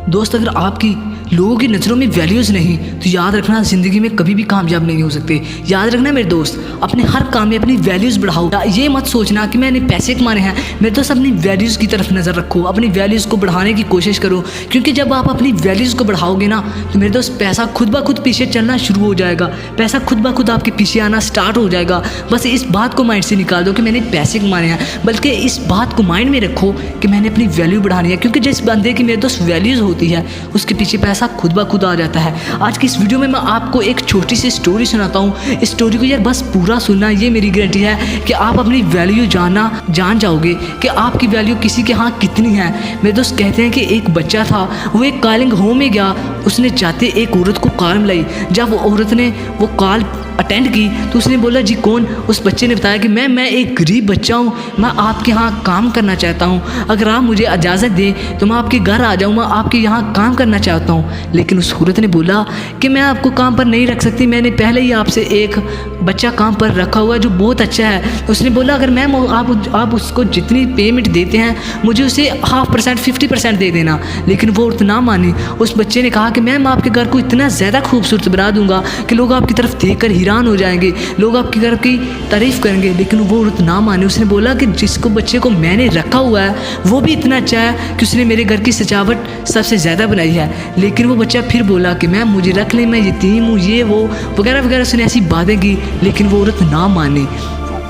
दोस्त अगर आपकी लोगों की नज़रों में वैल्यूज़ नहीं तो याद रखना ज़िंदगी में कभी भी कामयाब नहीं हो सकते। याद रखना मेरे दोस्त, अपने हर काम में अपनी वैल्यूज़ बढ़ाओ। ये मत सोचना कि मैंने पैसे कमाने हैं। मेरे दोस्त अपनी वैल्यूज़ की तरफ नज़र रखो, अपनी वैल्यूज़ को बढ़ाने की कोशिश करो, क्योंकि जब आप अपनी वैल्यूज़ को बढ़ाओगे ना तो मेरे दोस्त पैसा खुद ब खुद पीछे चलना शुरू हो जाएगा। पैसा खुद ब खुद आपके पीछे आना स्टार्ट हो जाएगा। बस इस बात को माइंड से निकाल दो कि मैंने पैसे कमाने हैं, बल्कि इस बात को माइंड में रखो कि मैंने अपनी वैल्यू बढ़ानी है, क्योंकि जिस बंदे की मेरे दोस्त वैल्यूज़ होती है उसके पीछे पैसा खुद ब खुद आ जाता है। आज की इस वीडियो में मैं आपको एक छोटी सी स्टोरी सुनाता हूँ। इस स्टोरी को यार बस पूरा सुनना, ये मेरी गारंटी है कि आप अपनी वैल्यू जान जाओगे कि आपकी वैल्यू किसी के यहाँ कितनी है। मेरे दोस्त कहते हैं कि एक बच्चा था, वो एक कॉलिंग होम में गया। उसने जाते एक औरत को कॉल मिलाई। जब वो औरत ने वो कॉल अटेंड की तो उसने बोला जी कौन। उस बच्चे ने बताया कि मैं एक गरीब बच्चा हूँ, मैं आपके यहाँ काम करना चाहता हूँ। अगर आप मुझे इजाज़त दें तो मैं आपके घर आ जाऊँ, मैं आपके यहाँ काम करना चाहता हूँ। लेकिन उस औरत ने बोला कि मैं आपको काम पर नहीं रख सकती, मैंने पहले ही आपसे एक बच्चा काम पर रखा हुआ है जो बहुत अच्छा है। उसने बोला अगर मैम आप उसको जितनी पेमेंट देते हैं मुझे उसे 50% 50% दे देना। लेकिन वो औरत ना मानी। उस बच्चे ने कहा कि मैम आपके घर को इतना ज़्यादा खूबसूरत बना दूंगा कि लोग आपकी तरफ देख कर हैरान हो जाएंगे, लोग आपके घर की तारीफ़ करेंगे। लेकिन वो औरत ना माने। उसने बोला कि जिसको बच्चे को मैंने रखा हुआ है वो भी इतना अच्छा है कि उसने मेरे घर की सजावट सबसे ज़्यादा बनाई है। लेकिन वो बच्चा फिर बोला कि मैम मुझे रख ले, मैं यतीम हूँ, ये वो वगैरह वगैरह। उसने ऐसी बातें की, लेकिन वो औरत ना मानी।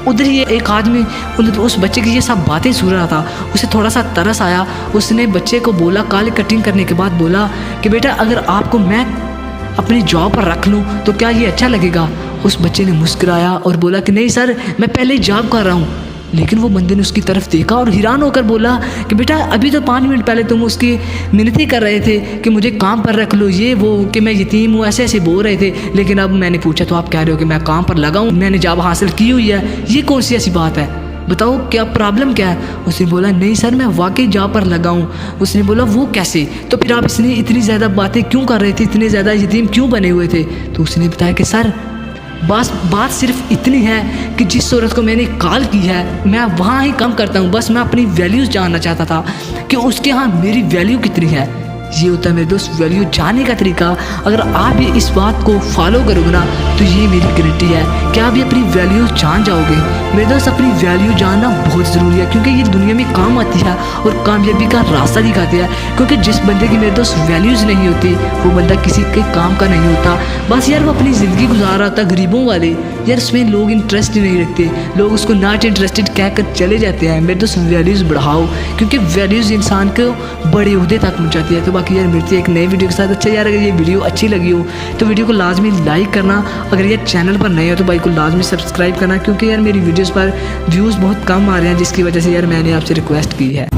उधर ही एक आदमी उस बच्चे की ये सब बातें सुन रहा था। उसे थोड़ा सा तरस आया। उसने बच्चे को बोला, काली कटिंग करने के बाद बोला कि बेटा अगर आपको मैं अपनी जॉब पर रख लूँ तो क्या ये अच्छा लगेगा। उस बच्चे ने मुस्कुराया और बोला कि नहीं सर, मैं पहले ही जॉब कर रहा हूँ। लेकिन वो बंदे ने उसकी तरफ देखा और हैरान होकर बोला कि बेटा अभी तो 5 मिनट पहले तुम उसकी मिन्नती कर रहे थे कि मुझे काम पर रख लो, ये वो, कि मैं यतीम हूँ, ऐसे ऐसे बोल रहे थे। लेकिन अब मैंने पूछा तो आप कह रहे हो कि मैं काम पर लगा हूँ, मैंने जॉब हासिल की हुई है। ये कौन सी ऐसी बात है, बताओ क्या प्रॉब्लम क्या है। उसने बोला नहीं सर, मैं वाकई जॉब पर लगा हूँ। उसने बोला वो कैसे, तो फिर आप इसने इतनी ज़्यादा बातें क्यों कर रहे थे, इतने ज़्यादा यतीम क्यों बने हुए थे। तो उसने बताया कि सर बस बात सिर्फ इतनी है कि जिस औरत को मैंने कॉल की है मैं वहाँ ही काम करता हूँ। बस मैं अपनी वैल्यूज़ जानना चाहता था कि उसके यहाँ मेरी वैल्यू कितनी है। ये होता है मेरे दोस्त वैल्यू जानने का तरीका। अगर आप भी इस बात को फॉलो करोगे ना तो ये मेरी गारंटी है कि आप भी अपनी वैल्यू जान जाओगे। मेरे दोस्त अपनी वैल्यू जानना बहुत ज़रूरी है, क्योंकि ये दुनिया में काम आती है और कामयाबी का रास्ता दिखाती है। क्योंकि जिस बंदे की मेरे दोस्त वैल्यूज़ नहीं होती वो बंदा किसी के काम का नहीं होता। बस यार वो अपनी ज़िंदगी गुजार रहा था गरीबों वाले, यार उसमें लोग इंटरेस्ट ही नहीं रखते, लोग उसको नॉट इंटरेस्टेड कह कर चले जाते हैं। मेरे दोस्त वैल्यूज़ बढ़ाओ, क्योंकि वैल्यूज़ इंसान को बड़े ओहदे तक पहुँचाती है। तो बाकी यार मिलती है एक नई वीडियो के साथ। अच्छा यार अगर ये वीडियो अच्छी लगी हो तो वीडियो को लाजमी लाइक करना। अगर ये चैनल पर नए हो तो भाई को लाजमी सब्सक्राइब करना, क्योंकि यार मेरी वीडियोस पर व्यूज़ बहुत कम आ रहे हैं, जिसकी वजह से यार मैंने आपसे रिक्वेस्ट की है।